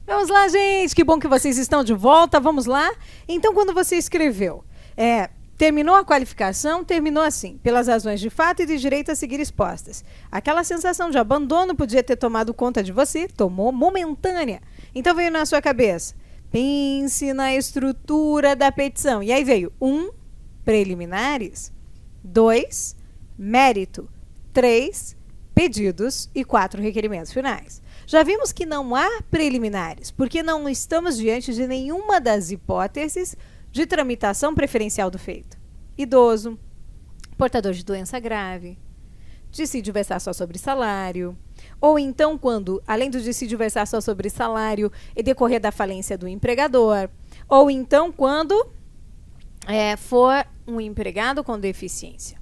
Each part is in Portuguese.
Vamos lá, gente. Que bom que vocês estão de volta. Vamos lá. Então, quando você escreveu, terminou a qualificação, terminou assim, pelas razões de fato e de direito a seguir expostas. Aquela sensação de abandono podia ter tomado conta de você, tomou momentânea. Então veio na sua cabeça, pense na estrutura da petição. E aí veio 1, preliminares, 2, mérito, 3, pedidos e 4, requerimentos finais. Já vimos que não há preliminares, porque não estamos diante de nenhuma das hipóteses de tramitação preferencial do feito. Idoso, portador de doença grave, dissídio versar só sobre salário, ou então quando, além do dissídio versar só sobre salário, decorrer da falência do empregador, ou então quando for um empregado com deficiência.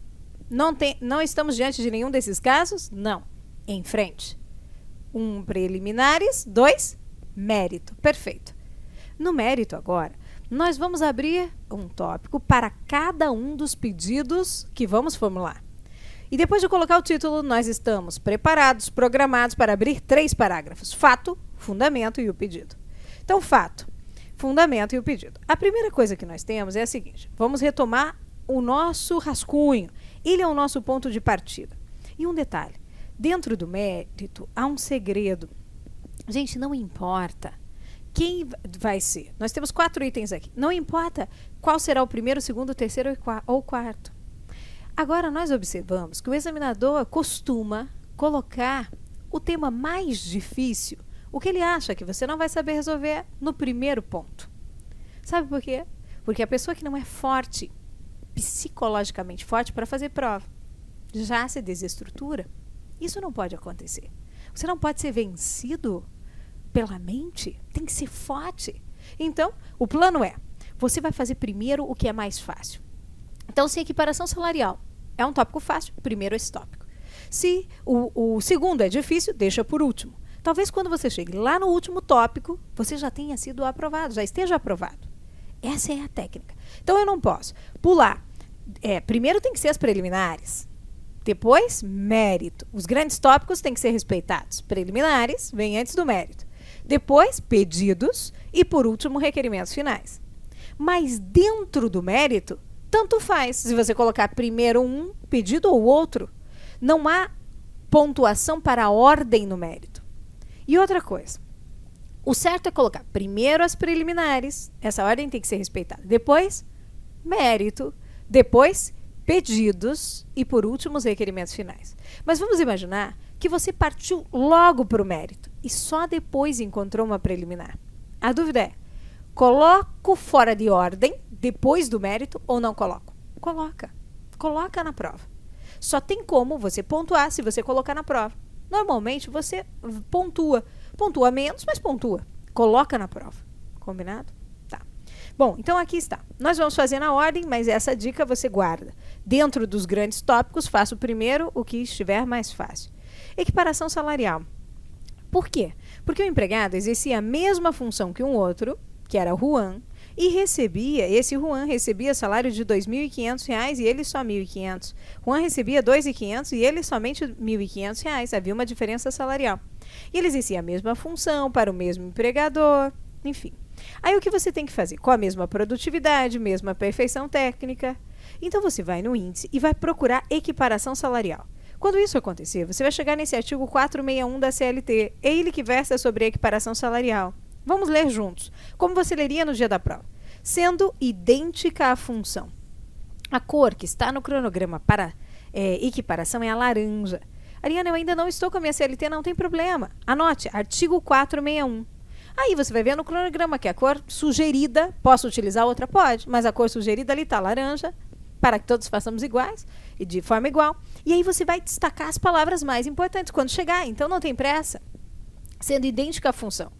Não estamos diante de nenhum desses casos? Não. Em frente. 1, preliminares, 2, mérito. Perfeito. No mérito agora, nós vamos abrir um tópico para cada um dos pedidos que vamos formular. E depois de colocar o título, nós estamos preparados, programados para abrir 3 parágrafos. Fato, fundamento e o pedido. Então, fato, fundamento e o pedido. A primeira coisa que nós temos é a seguinte. Vamos retomar o nosso rascunho. Ele é o nosso ponto de partida. E um detalhe. Dentro do mérito, há um segredo. Gente, não importa quem vai ser. Nós temos 4 itens aqui. Não importa qual será o primeiro, o segundo, o terceiro ou o quarto. Agora, nós observamos que o examinador costuma colocar o tema mais difícil, o que ele acha que você não vai saber resolver, no primeiro ponto. Sabe por quê? Porque a pessoa que não é forte, psicologicamente forte para fazer prova, já se desestrutura. Isso não pode acontecer. Você não pode ser vencido pela mente, tem que ser forte. Então, o plano você vai fazer primeiro o que é mais fácil. Então, se a equiparação salarial é um tópico fácil, primeiro esse tópico. Se o segundo é difícil, deixa por último. Talvez quando você chegue lá no último tópico, você já tenha sido aprovado, já esteja aprovado. Essa é a técnica. Então, eu não posso pular. Primeiro tem que ser as preliminares. Depois, mérito. Os grandes tópicos têm que ser respeitados. Preliminares vêm antes do mérito. Depois, pedidos. E, por último, requerimentos finais. Mas dentro do mérito, tanto faz. Se você colocar primeiro um pedido ou outro, não há pontuação para a ordem no mérito. E outra coisa. O certo é colocar primeiro as preliminares. Essa ordem tem que ser respeitada. Depois, mérito. Depois, pedidos e, por último, os requerimentos finais. Mas vamos imaginar que você partiu logo para o mérito e só depois encontrou uma preliminar. A dúvida é, coloco fora de ordem depois do mérito ou não coloco? Coloca. Coloca na prova. Só tem como você pontuar se você colocar na prova. Normalmente, você pontua. Pontua menos, mas pontua. Coloca na prova. Combinado? Bom, então aqui está. Nós vamos fazer na ordem, mas essa dica você guarda. Dentro dos grandes tópicos, faça o primeiro o que estiver mais fácil. Equiparação salarial. Por quê? Porque o empregado exercia a mesma função que um outro, que era o Juan, e esse Juan recebia salário de R$ 2.500 e ele só R$ 1.500. Juan recebia R$ 2.500 e ele somente R$ 1.500. Havia uma diferença salarial. E ele exercia a mesma função para o mesmo empregador, enfim. Aí o que você tem que fazer? Com a mesma produtividade, mesma perfeição técnica. Então você vai no índice e vai procurar equiparação salarial. Quando isso acontecer, você vai chegar nesse artigo 461 da CLT, ele que versa sobre a equiparação salarial. Vamos ler juntos, como você leria no dia da prova. Sendo idêntica a função. A cor que está no cronograma para equiparação é a laranja. Ariana, eu ainda não estou com a minha CLT, não tem problema. Anote, artigo 461. Aí você vai ver no cronograma que a cor sugerida, posso utilizar outra? Pode, mas a cor sugerida ali está laranja, para que todos façamos iguais e de forma igual. E aí você vai destacar as palavras mais importantes quando chegar, então não tem pressa. Sendo idêntica à função.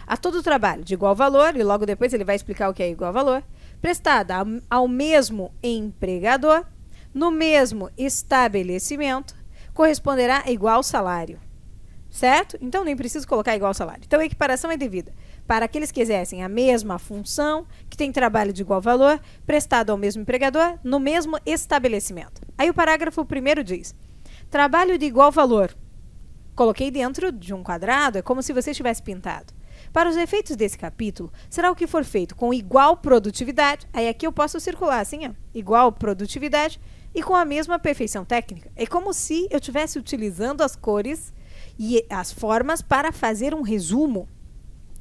A todo trabalho de igual valor, e logo depois ele vai explicar o que é igual valor, prestada ao mesmo empregador, no mesmo estabelecimento, corresponderá a igual salário. Certo? Então, nem preciso colocar igual salário. Então, a equiparação é devida para aqueles que exercem a mesma função, que têm trabalho de igual valor, prestado ao mesmo empregador, no mesmo estabelecimento. Aí o parágrafo 1º diz, trabalho de igual valor. Coloquei dentro de um quadrado, é como se você tivesse pintado. Para os efeitos desse capítulo, será o que for feito com igual produtividade, aí aqui eu posso circular assim, ó, igual produtividade e com a mesma perfeição técnica. É como se eu estivesse utilizando as cores e as formas para fazer um resumo.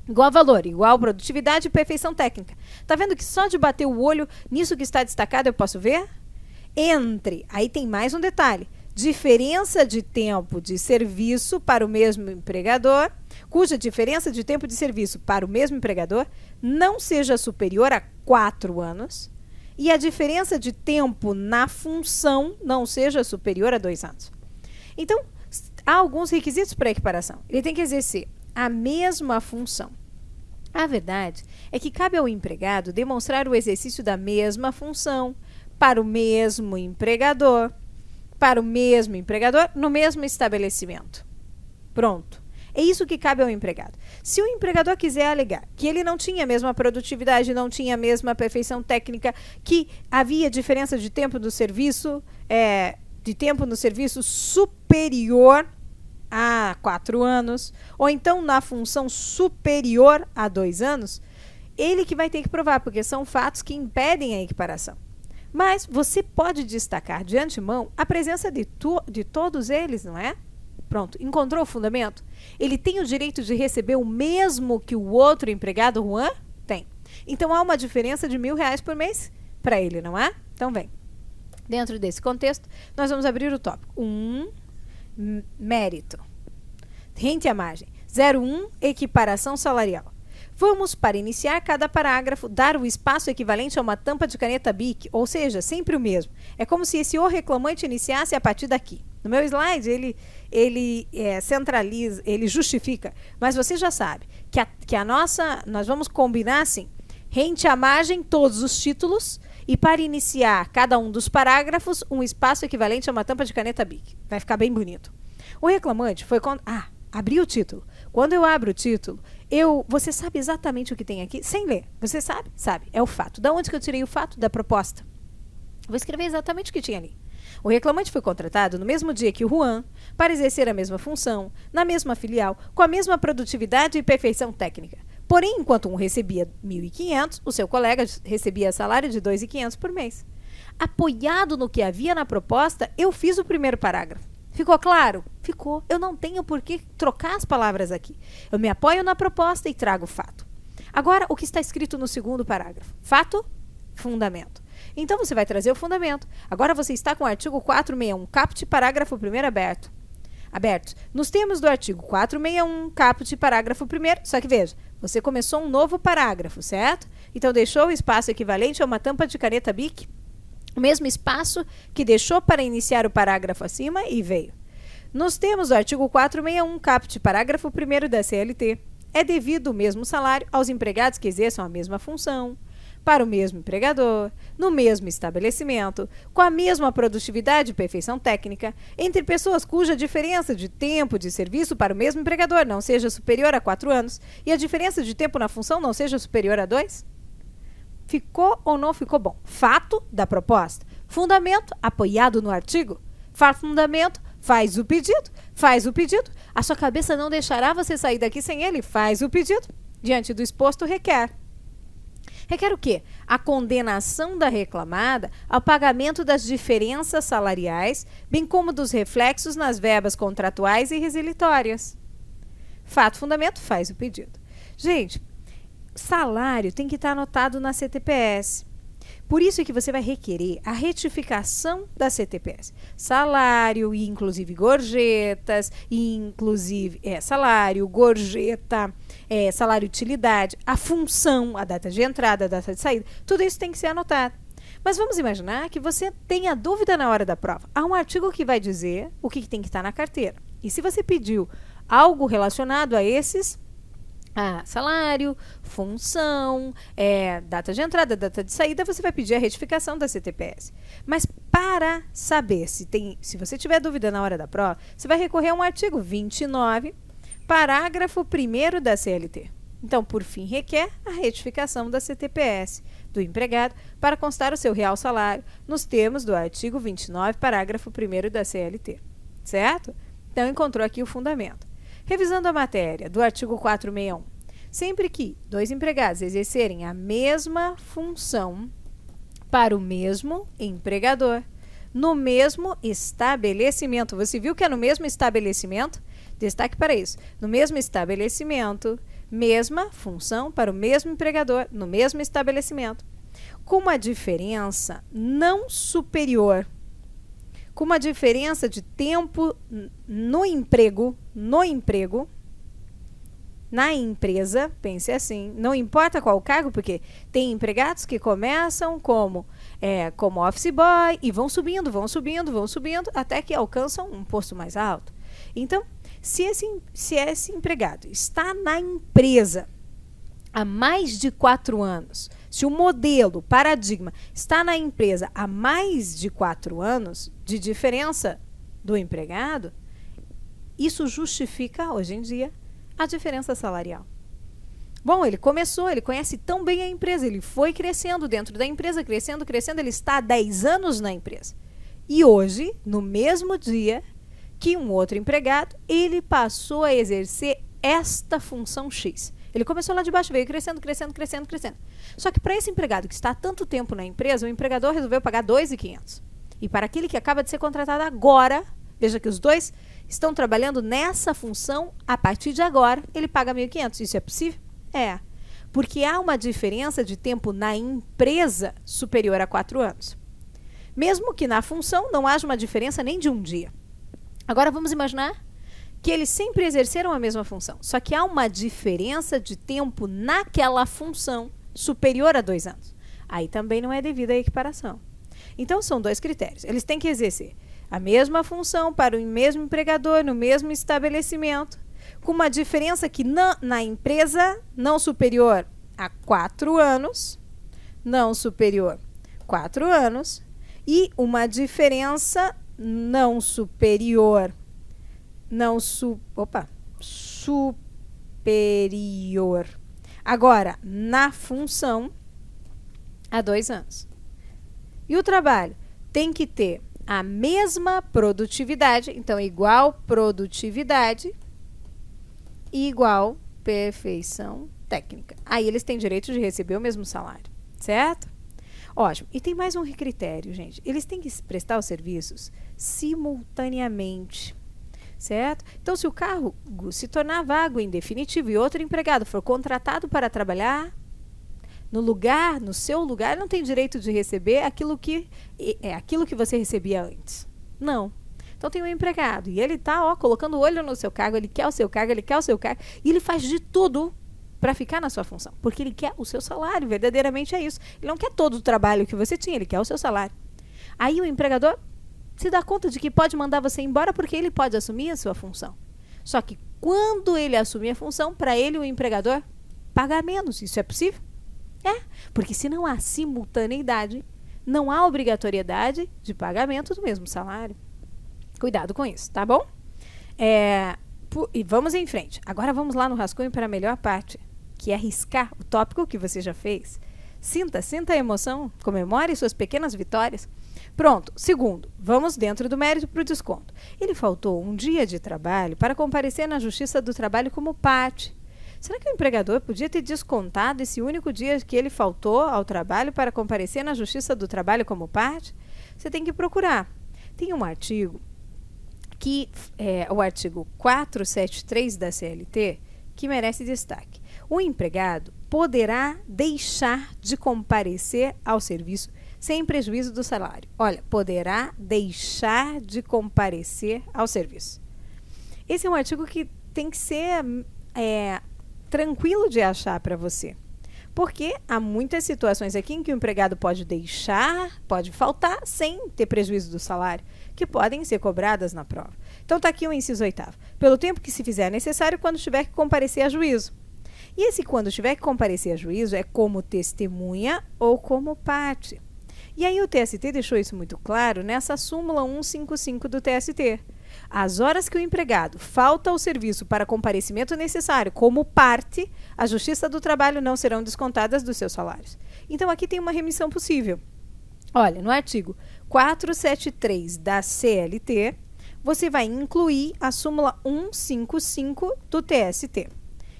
Igual valor, igual produtividade e perfeição técnica. Tá vendo que só de bater o olho nisso que está destacado eu posso ver? Entre, aí tem mais um detalhe, diferença de tempo de serviço para o mesmo empregador, cuja diferença de tempo de serviço para o mesmo empregador não seja superior a 4 anos e a diferença de tempo na função não seja superior a 2 anos. Então, há alguns requisitos para a equiparação. Ele tem que exercer a mesma função. A verdade é que cabe ao empregado demonstrar o exercício da mesma função para o mesmo empregador, no mesmo estabelecimento. Pronto. É isso que cabe ao empregado. Se o empregador quiser alegar que ele não tinha a mesma produtividade, não tinha a mesma perfeição técnica, que havia diferença de tempo do serviço, superior a 4 anos, ou então na função superior a 2 anos, ele que vai ter que provar, porque são fatos que impedem a equiparação. Mas você pode destacar de antemão a presença de todos eles, não é? Pronto, encontrou o fundamento? Ele tem o direito de receber o mesmo que o outro empregado, Juan? Tem. Então há uma diferença de R$1.000 por mês para ele, não é? Então vem. Dentro desse contexto, nós vamos abrir o tópico. Mérito. Rente à margem. 01, equiparação salarial. Vamos, para iniciar cada parágrafo, dar o espaço equivalente a uma tampa de caneta Bic, ou seja, sempre o mesmo. É como se esse o reclamante iniciasse a partir daqui. No meu slide, ele centraliza, ele justifica, mas você já sabe que nós vamos combinar assim, rente à margem, todos os títulos, e para iniciar cada um dos parágrafos, um espaço equivalente a uma tampa de caneta Bic. Vai ficar bem bonito. O reclamante foi... abri o título. Quando eu abro o título, você sabe exatamente o que tem aqui, sem ler. Você sabe? Sabe. É o fato. Da onde que eu tirei o fato? Da proposta. Vou escrever exatamente o que tinha ali. O reclamante foi contratado no mesmo dia que o Juan, para exercer a mesma função, na mesma filial, com a mesma produtividade e perfeição técnica. Porém, enquanto um recebia 1.500, o seu colega recebia salário de 2.500 por mês. Apoiado no que havia na proposta, eu fiz o primeiro parágrafo. Ficou claro? Ficou. Eu não tenho por que trocar as palavras aqui. Eu me apoio na proposta e trago o fato. Agora, o que está escrito no segundo parágrafo? Fato, fundamento. Então, você vai trazer o fundamento. Agora, você está com o artigo 461, caput, parágrafo 1º aberto. Nos termos do artigo 461, caput, parágrafo 1º, só que veja, você começou um novo parágrafo, certo? Então, deixou o espaço equivalente a uma tampa de caneta Bic, o mesmo espaço que deixou para iniciar o parágrafo acima e veio. Nos termos do artigo 461, caput, parágrafo 1º da CLT, é devido o mesmo salário aos empregados que exerçam a mesma função, para o mesmo empregador, no mesmo estabelecimento, com a mesma produtividade e perfeição técnica, entre pessoas cuja diferença de tempo de serviço para o mesmo empregador não seja superior a 4 anos e a diferença de tempo na função não seja superior a 2? Ficou ou não ficou bom? Fato da proposta. Fundamento apoiado no artigo. Fundamento, faz o pedido. A sua cabeça não deixará você sair daqui sem ele. Faz o pedido. Diante do exposto, requer. Requer o quê? A condenação da reclamada ao pagamento das diferenças salariais, bem como dos reflexos nas verbas contratuais e resilitórias. Fato, fundamento, faz o pedido. Gente, salário tem que estar anotado na CTPS. Por isso é que você vai requerer a retificação da CTPS. Salário, e inclusive gorjetas, salário, gorjeta, salário utilidade, a função, a data de entrada, a data de saída, tudo isso tem que ser anotado. Mas vamos imaginar que você tenha dúvida na hora da prova. Há um artigo que vai dizer o que tem que estar na carteira. E se você pediu algo relacionado a esses, salário, função, data de entrada, data de saída, você vai pedir a retificação da CTPS. Mas para saber se você tiver dúvida na hora da prova, você vai recorrer a um artigo 29, parágrafo 1º da CLT. Então, por fim, requer a retificação da CTPS do empregado para constar o seu real salário nos termos do artigo 29, parágrafo 1º da CLT. Certo? Então, encontrou aqui o fundamento. Revisando a matéria do artigo 461, Sempre que dois empregados exercerem a mesma função para o mesmo empregador, no mesmo estabelecimento. Você viu que é no mesmo estabelecimento? Destaque para isso. No mesmo estabelecimento, mesma função para o mesmo empregador, no mesmo estabelecimento, com uma diferença não superior, com uma diferença de tempo no emprego, na empresa, pense assim, não importa qual cargo, porque tem empregados que começam como office boy e vão subindo, até que alcançam um posto mais alto. Então, se esse empregado está na empresa há mais de 4 anos, se o modelo, paradigma, está na empresa há mais de 4 anos de diferença do empregado, isso justifica, hoje em dia, a diferença salarial. Bom, ele conhece tão bem a empresa, ele foi crescendo dentro da empresa, crescendo, ele está há 10 anos na empresa. E hoje, no mesmo dia que um outro empregado, ele passou a exercer esta função X. Ele começou lá de baixo, veio crescendo. Só que para esse empregado que está há tanto tempo na empresa, o empregador resolveu pagar R$ 2.500. E para aquele que acaba de ser contratado agora, veja que os dois estão trabalhando nessa função, a partir de agora, ele paga R$ 1.500. Isso é possível? É. Porque há uma diferença de tempo na empresa superior a 4 anos. Mesmo que na função não haja uma diferença nem de um dia. Agora vamos imaginar que eles sempre exerceram a mesma função, só que há uma diferença de tempo naquela função superior a 2 anos. Aí também não é devida a equiparação. Então são 2 critérios. Eles têm que exercer a mesma função para o mesmo empregador, no mesmo estabelecimento, com uma diferença que na empresa não superior a 4 anos, e uma diferença superior agora na função há 2 anos. E o trabalho tem que ter a mesma produtividade, então igual produtividade e igual perfeição técnica. Aí eles têm direito de receber o mesmo salário, certo? Ótimo. E tem mais um critério, gente. Eles têm que prestar os serviços simultaneamente, certo? Então, se o cargo se tornar vago em definitivo e outro empregado for contratado para trabalhar no seu lugar, não tem direito de receber aquilo que você recebia antes. Não. Então, tem um empregado e ele está colocando o olho no seu cargo, ele quer o seu cargo, e ele faz de tudo para ficar na sua função, porque ele quer o seu salário, verdadeiramente é isso. Ele não quer todo o trabalho que você tinha, ele quer o seu salário. Aí o empregador se dá conta de que pode mandar você embora porque ele pode assumir a sua função. Só que quando ele assumir a função, para ele o empregador paga menos. Isso é possível? É, porque se não há simultaneidade, não há obrigatoriedade de pagamento do mesmo salário. Cuidado com isso, tá bom? E vamos em frente. Agora vamos lá no rascunho para a melhor parte, que é riscar o tópico que você já fez. Sinta a emoção, comemore suas pequenas vitórias. Pronto, segundo, vamos dentro do mérito para o desconto. Ele faltou um dia de trabalho para comparecer na Justiça do Trabalho como parte. Será que o empregador podia ter descontado esse único dia que ele faltou ao trabalho para comparecer na Justiça do Trabalho como parte? Você tem que procurar. Tem um artigo que é o artigo 473 da CLT, que merece destaque. O empregado poderá deixar de comparecer ao serviço sem prejuízo do salário. Olha, poderá deixar de comparecer ao serviço. Esse é um artigo que tem que ser tranquilo de achar para você. Porque há muitas situações aqui em que o empregado pode faltar sem ter prejuízo do salário, que podem ser cobradas na prova. Então está aqui o inciso 8º. Pelo tempo que se fizer necessário quando tiver que comparecer a juízo. E esse quando tiver que comparecer a juízo é como testemunha ou como parte. E aí o TST deixou isso muito claro nessa súmula 155 do TST. As horas que o empregado falta ao serviço para comparecimento necessário como parte, a Justiça do Trabalho não serão descontadas dos seus salários. Então, aqui tem uma remissão possível. Olha, no artigo 473 da CLT, você vai incluir a súmula 155 do TST.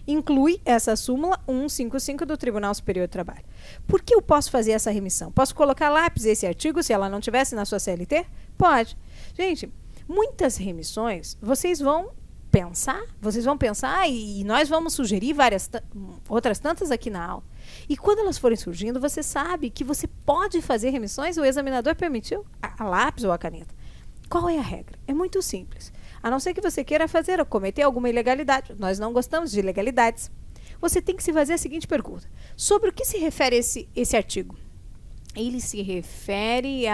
inclui essa súmula 155 do Tribunal Superior do Trabalho. Por que eu posso fazer essa remissão? Posso colocar lápis esse artigo se ela não tivesse na sua CLT? Pode. Gente, muitas remissões, vocês vão pensar e nós vamos sugerir outras tantas aqui na aula. E quando elas forem surgindo, você sabe que você pode fazer remissões, o examinador permitiu a lápis ou a caneta. Qual é a regra? É muito simples. A não ser que você queira fazer ou cometer alguma ilegalidade. Nós não gostamos de ilegalidades. Você tem que se fazer a seguinte pergunta. Sobre o que se refere esse artigo? Ele se refere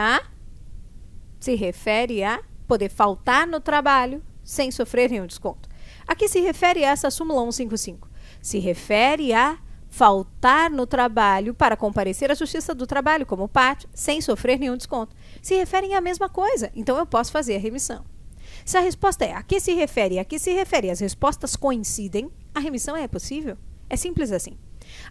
a poder faltar no trabalho sem sofrer nenhum desconto. A que se refere essa súmula 155? Se refere a faltar no trabalho para comparecer à Justiça do Trabalho como parte, sem sofrer nenhum desconto. Se referem à mesma coisa, então eu posso fazer a remissão. Se a resposta é a que se refere, as respostas coincidem, a remissão é possível. É simples assim.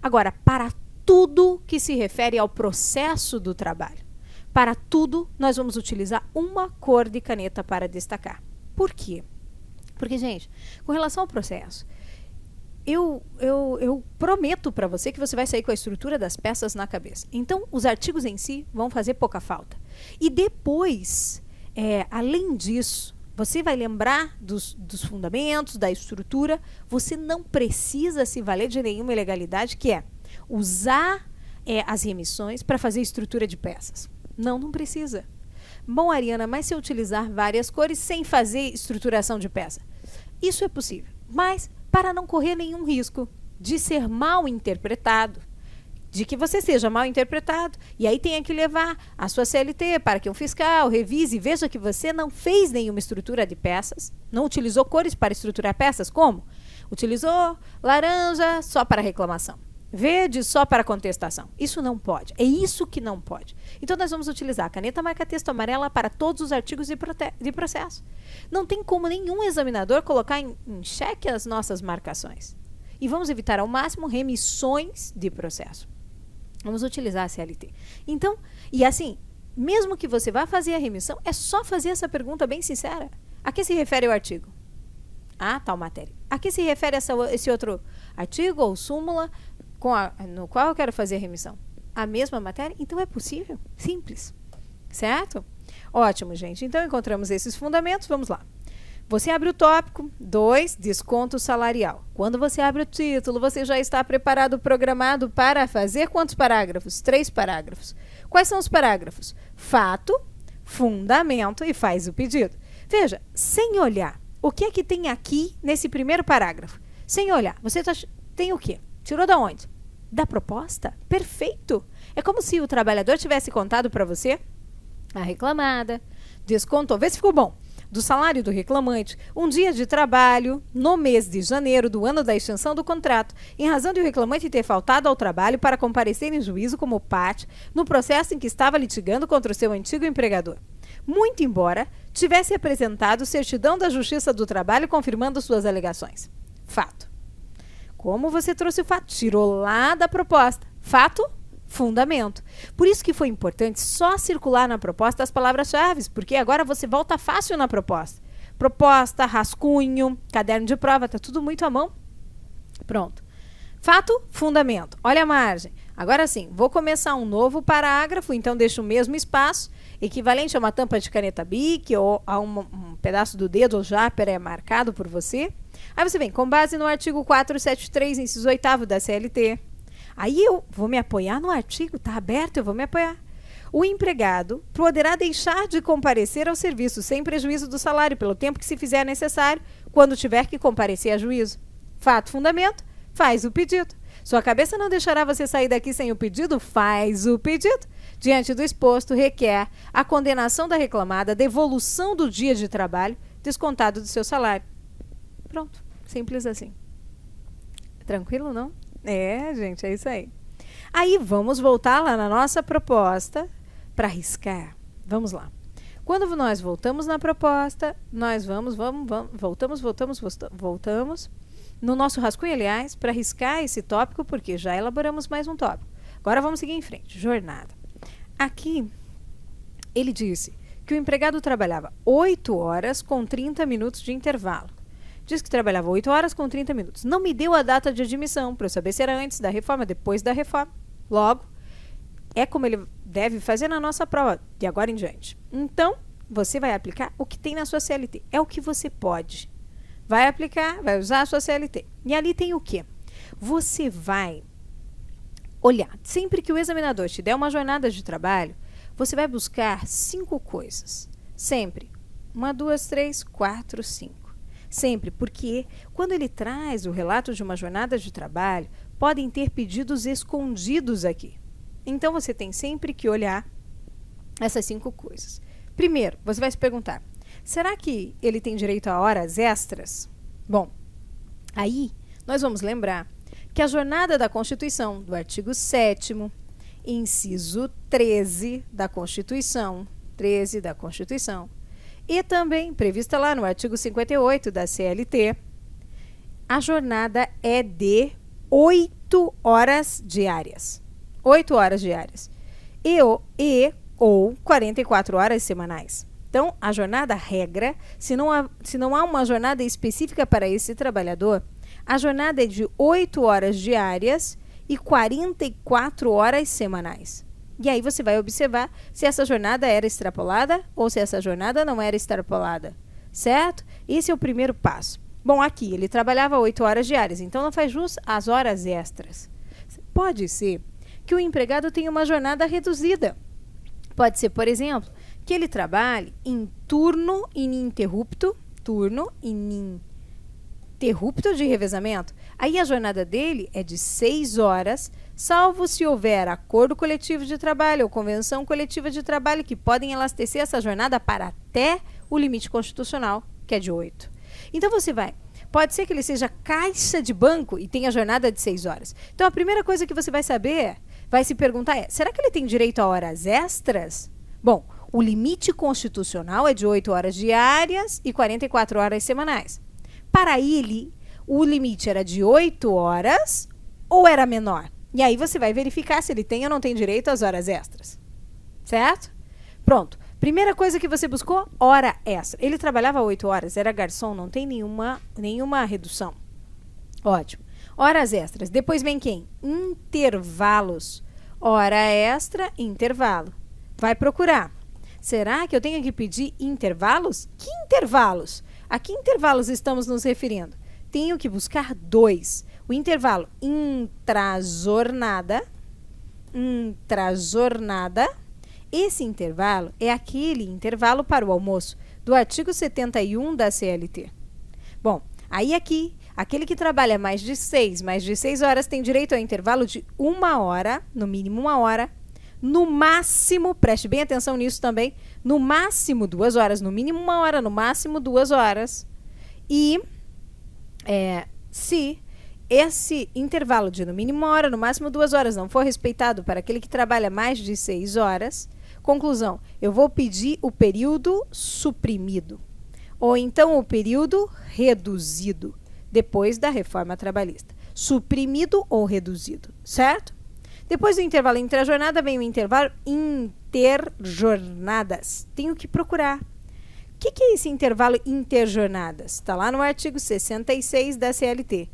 Agora, para tudo que se refere ao processo do trabalho, para tudo nós vamos utilizar uma cor de caneta para destacar. Por quê? Porque, gente, com relação ao processo, eu prometo para você que você vai sair com a estrutura das peças na cabeça. Então, os artigos em si vão fazer pouca falta. E depois, além disso, você vai lembrar dos fundamentos, da estrutura. Você não precisa se valer de nenhuma ilegalidade, que é usar as remissões para fazer estrutura de peças. Não precisa. Bom, Ariana, mas se eu utilizar várias cores sem fazer estruturação de peça? Isso é possível, mas para não correr nenhum risco de ser mal interpretado, de que você seja mal interpretado, e aí tenha que levar a sua CLT para que um fiscal revise e veja que você não fez nenhuma estrutura de peças, não utilizou cores para estruturar peças, como? Utilizou laranja só para reclamação, verde só para contestação. Isso não pode, é isso que não pode. Então nós vamos utilizar a caneta marca-texto amarela para todos os artigos de processo. Não tem como nenhum examinador colocar em xeque as nossas marcações. E vamos evitar ao máximo remissões de processo. Vamos utilizar a CLT. Então, e assim, mesmo que você vá fazer a remissão, é só fazer essa pergunta bem sincera. A que se refere o artigo? Ah, tal matéria. A que se refere esse outro artigo ou súmula no qual eu quero fazer a remissão? A mesma matéria? Então é possível. Simples. Certo? Ótimo, gente. Então encontramos esses fundamentos. Vamos lá. Você abre o tópico 2, desconto salarial. Quando você abre o título, você já está preparado, programado para fazer quantos parágrafos? 3 parágrafos. Quais são os parágrafos? Fato, fundamento e faz o pedido. Veja, sem olhar, o que é que tem aqui nesse primeiro parágrafo? Sem olhar, você tem o quê? Tirou da onde? Da proposta? Perfeito! É como se o trabalhador tivesse contado para você a reclamada, descontou, vê se ficou bom, do salário do reclamante, um dia de trabalho no mês de janeiro do ano da extinção do contrato, em razão de o reclamante ter faltado ao trabalho para comparecer em juízo como parte no processo em que estava litigando contra o seu antigo empregador. Muito embora tivesse apresentado certidão da Justiça do Trabalho confirmando suas alegações. Fato. Como você trouxe o fato? Tirou lá da proposta. Fato, fundamento. Por isso que foi importante só circular na proposta as palavras-chave, porque agora você volta fácil na proposta. Proposta, rascunho, caderno de prova, tá tudo muito à mão. Pronto. Fato, fundamento. Olha a margem. Agora sim, vou começar um novo parágrafo, então deixo o mesmo espaço, equivalente a uma tampa de caneta Bic ou a um pedaço do dedo ou já pré-marcado por você. Aí você vem, com base no artigo 473, inciso 8º da CLT. Aí eu vou me apoiar no artigo, está aberto, eu vou me apoiar. O empregado poderá deixar de comparecer ao serviço sem prejuízo do salário pelo tempo que se fizer necessário, quando tiver que comparecer a juízo. Fato, fundamento, faz o pedido. Sua cabeça não deixará você sair daqui sem o pedido? Faz o pedido. Diante do exposto, requer a condenação da reclamada, devolução do dia de trabalho, descontado do seu salário. Pronto, simples assim. Tranquilo, não? É, gente, é isso aí. Aí vamos voltar lá na nossa proposta para riscar. Vamos lá. Quando nós voltamos na proposta, nós voltamos no nosso rascunho, aliás, para riscar esse tópico, porque já elaboramos mais um tópico. Agora vamos seguir em frente. Jornada. Aqui, ele disse que o empregado trabalhava 8 horas com 30 minutos de intervalo. Diz que trabalhava 8 horas com 30 minutos. Não me deu a data de admissão para eu saber se era antes da reforma, depois da reforma. Logo, é como ele deve fazer na nossa prova, de agora em diante. Então, você vai aplicar o que tem na sua CLT. É o que você pode. Vai aplicar, vai usar a sua CLT. E ali tem o quê? Você vai olhar. Sempre que o examinador te der uma jornada de trabalho, você vai buscar 5 coisas. Sempre. 1, 2, 3, 4, 5. Sempre, porque quando ele traz o relato de uma jornada de trabalho, podem ter pedidos escondidos aqui. Então, você tem sempre que olhar essas 5 coisas. Primeiro, você vai se perguntar, será que ele tem direito a horas extras? Bom, aí nós vamos lembrar que a jornada da Constituição, do artigo 7º, inciso 13 da Constituição, e também prevista lá no artigo 58 da CLT, a jornada é de 8 horas diárias. 8 horas diárias. Ou 44 horas semanais. Então, a jornada regra, se não há uma jornada específica para esse trabalhador, a jornada é de 8 horas diárias e 44 horas semanais. E aí você vai observar se essa jornada era extrapolada ou se essa jornada não era extrapolada, certo? Esse é o primeiro passo. Bom, aqui ele trabalhava 8 horas diárias, então não faz jus às horas extras. Pode ser que o empregado tenha uma jornada reduzida. Pode ser, por exemplo, que ele trabalhe em turno ininterrupto de revezamento. Aí a jornada dele é de 6 horas, salvo se houver acordo coletivo de trabalho ou convenção coletiva de trabalho que podem elastecer essa jornada para até o limite constitucional, que é de 8. Então pode ser que ele seja caixa de banco e tenha jornada de 6 horas. Então a primeira coisa que você vai saber, vai se perguntar será que ele tem direito a horas extras? Bom, o limite constitucional é de 8 horas diárias e 44 horas semanais. Para ele, o limite era de 8 horas ou era menor? E aí você vai verificar se ele tem ou não tem direito às horas extras. Certo? Pronto. Primeira coisa que você buscou, hora extra. Ele trabalhava 8 horas, era garçom, não tem nenhuma redução. Ótimo. Horas extras. Depois vem quem? Intervalos. Hora extra, intervalo. Vai procurar. Será que eu tenho que pedir intervalos? Que intervalos? A que intervalos estamos nos referindo? Tenho que buscar 2. O intervalo intrajornada. Esse intervalo é aquele intervalo para o almoço do artigo 71 da CLT. Bom, aí aqui, aquele que trabalha mais de 6 horas tem direito ao intervalo de 1 hora, no mínimo 1 hora, no máximo, preste bem atenção nisso também, no máximo 2 horas, no mínimo 1 hora, no máximo 2 horas. E se esse intervalo de no mínimo 1 hora, no máximo 2 horas não for respeitado para aquele que trabalha mais de 6 horas, conclusão, eu vou pedir o período suprimido, ou então o período reduzido, depois da reforma trabalhista. Suprimido ou reduzido, certo? Depois do intervalo intrajornada vem o intervalo interjornadas. Tenho que procurar. O que é esse intervalo interjornadas? Está lá no artigo 66 da CLT.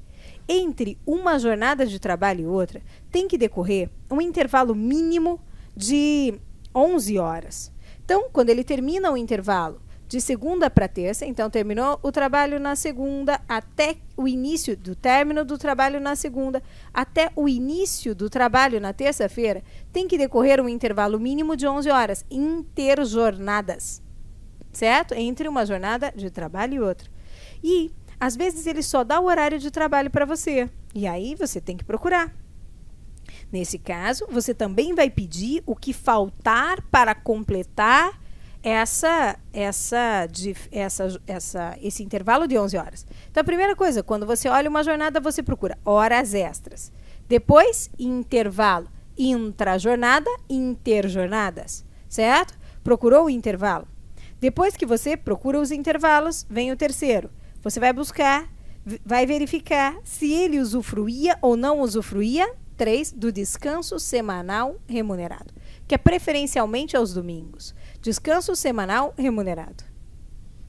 Entre uma jornada de trabalho e outra, tem que decorrer um intervalo mínimo de 11 horas. Então, quando ele termina o intervalo de segunda para terça, então terminou o trabalho na segunda até o início do término do trabalho na segunda, até o início do trabalho na terça-feira, tem que decorrer um intervalo mínimo de 11 horas, interjornadas, certo? Entre uma jornada de trabalho e outra. E, às vezes, ele só dá o horário de trabalho para você, e aí você tem que procurar. Nesse caso, você também vai pedir o que faltar para completar esse intervalo de 11 horas. Então, a primeira coisa, quando você olha uma jornada, você procura horas extras. Depois, intervalo, intrajornada, interjornadas, certo? Procurou o intervalo. Depois que você procura os intervalos, vem o terceiro. Você vai buscar, vai verificar se ele usufruía ou não usufruía, 3, do descanso semanal remunerado, que é preferencialmente aos domingos. Descanso semanal remunerado.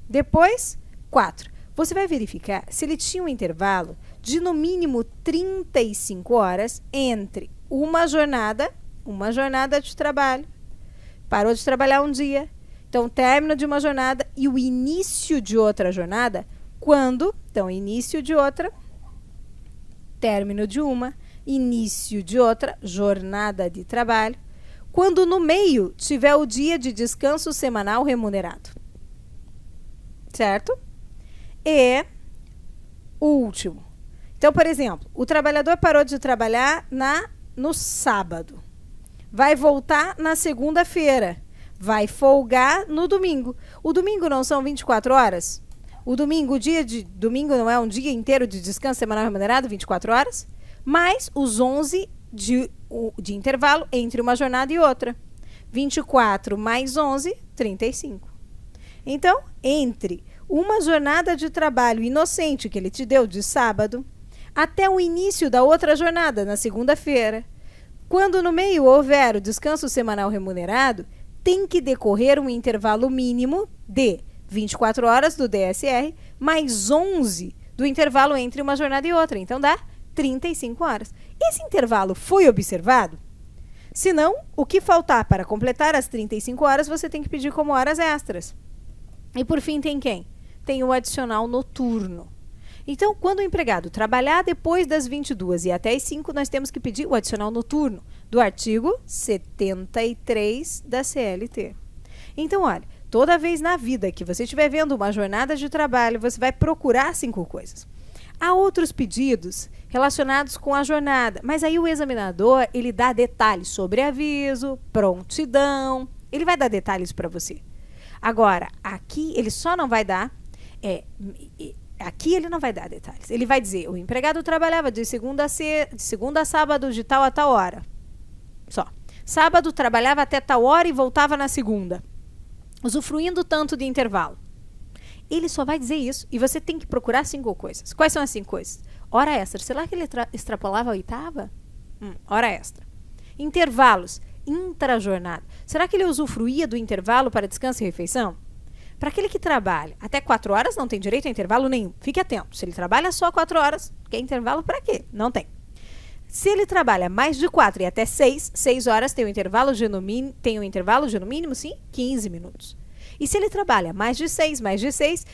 Depois, 4. você vai verificar se ele tinha um intervalo de no mínimo 35 horas entre uma jornada de trabalho, parou de trabalhar um dia, então término de uma jornada e o início de outra jornada, quando, então início de outra, término de uma, início de outra jornada de trabalho, quando no meio tiver o dia de descanso semanal remunerado. Certo? E o último. Então, por exemplo, o trabalhador parou de trabalhar no sábado. Vai voltar na segunda-feira. Vai folgar no domingo. O domingo não são 24 horas? O dia de domingo não é um dia inteiro de descanso semanal remunerado, 24 horas? Mais os 11 de intervalo entre uma jornada e outra. 24 mais 11, 35. Então, entre uma jornada de trabalho inocente que ele te deu de sábado, até o início da outra jornada, na segunda-feira, quando no meio houver o descanso semanal remunerado, tem que decorrer um intervalo mínimo de 24 horas do DSR, mais 11 do intervalo entre uma jornada e outra. Então, dá 35 horas. Esse intervalo foi observado? Se não, o que faltar para completar as 35 horas, você tem que pedir como horas extras. E por fim, tem quem? Tem o adicional noturno. Então, quando o empregado trabalhar depois das 22 e até as 5, nós temos que pedir o adicional noturno do artigo 73 da CLT. Então, olha, toda vez na vida que você estiver vendo uma jornada de trabalho, você vai procurar 5 coisas. Há outros pedidos relacionados com a jornada, mas aí o examinador, ele dá detalhes sobre aviso, prontidão, ele vai dar detalhes para você. Agora, aqui ele só não vai dar, aqui ele não vai dar detalhes. Ele vai dizer, o empregado trabalhava de segunda a sábado de tal a tal hora. Só. Sábado trabalhava até tal hora e voltava na segunda, usufruindo tanto de intervalo. Ele só vai dizer isso e você tem que procurar 5 coisas. Quais são as 5 coisas? Hora extra. Será que ele extrapolava a 8ª? Hora extra. Intervalos. Intrajornada. Será que ele usufruía do intervalo para descanso e refeição? Para aquele que trabalha até 4 horas, não tem direito a intervalo nenhum. Fique atento. Se ele trabalha só 4 horas, quer intervalo para quê? Não tem. Se ele trabalha mais de 4 e até 6 horas, tem um intervalo de no mínimo, sim, 15 minutos. E se ele trabalha mais de 6,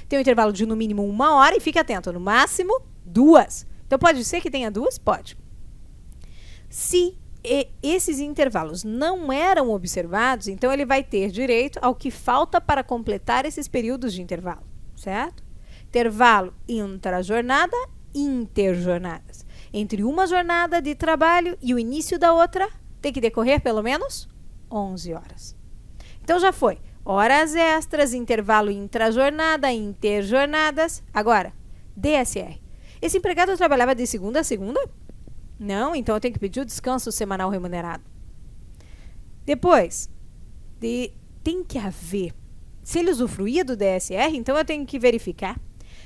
tem um intervalo de no mínimo 1 hora e fique atento, no máximo 2. Então pode ser que tenha 2? Pode. Se esses intervalos não eram observados, então ele vai ter direito ao que falta para completar esses períodos de intervalo, certo? Intervalo intrajornada, interjornadas. Entre uma jornada de trabalho e o início da outra, tem que decorrer pelo menos 11 horas. Então já foi. Horas extras, intervalo intrajornada, interjornadas. Agora, DSR. Esse empregado trabalhava de segunda a segunda? Não, então eu tenho que pedir o descanso semanal remunerado. Depois, tem que haver. Se ele usufruía do DSR, então eu tenho que verificar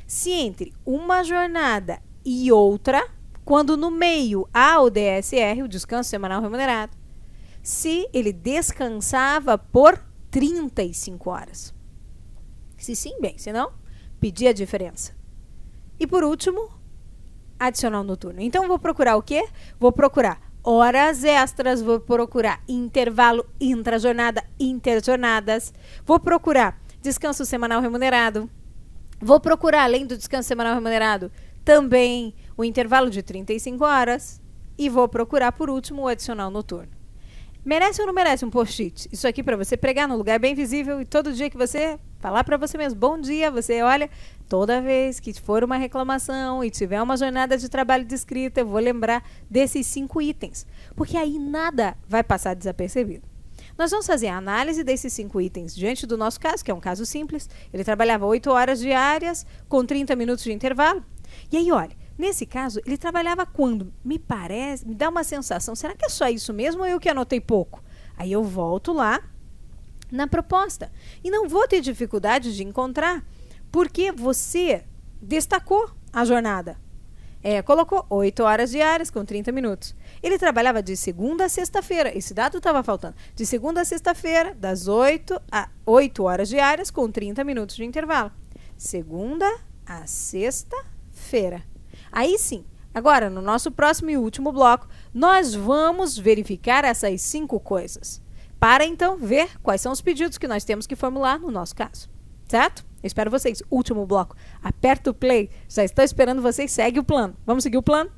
se entre uma jornada e outra, quando no meio há o DSR, o descanso semanal remunerado, se ele descansava por 35 horas. Se sim, bem. Se não, pedir a diferença. E por último, adicional noturno. Então, vou procurar o quê? Vou procurar horas extras, vou procurar intervalo intrajornada, interjornadas, vou procurar descanso semanal remunerado, vou procurar, além do descanso semanal remunerado, também o intervalo de 35 horas e vou procurar, por último, o adicional noturno. Merece ou não merece um post-it? Isso aqui para você pregar num lugar bem visível e todo dia que você falar para você mesmo, bom dia, você olha, toda vez que for uma reclamação e tiver uma jornada de trabalho descrita, eu vou lembrar desses 5 itens, porque aí nada vai passar desapercebido. Nós vamos fazer a análise desses 5 itens diante do nosso caso, que é um caso simples. Ele trabalhava 8 horas diárias com 30 minutos de intervalo. E aí, olha, nesse caso, ele trabalhava quando? Me dá uma sensação, será que é só isso mesmo ou eu que anotei pouco? Aí eu volto lá na proposta. E não vou ter dificuldade de encontrar, porque você destacou a jornada. Colocou 8 horas diárias com 30 minutos. Ele trabalhava de segunda a sexta-feira. Esse dado estava faltando. De segunda a sexta-feira, das 8 a 8 horas diárias com 30 minutos de intervalo. Segunda a sexta-feira. Aí sim, agora no nosso próximo e último bloco, nós vamos verificar essas 5 coisas, para então ver quais são os pedidos que nós temos que formular no nosso caso, certo? Eu espero vocês. Último bloco. Aperta o play. Já estou esperando vocês. Segue o plano. Vamos seguir o plano?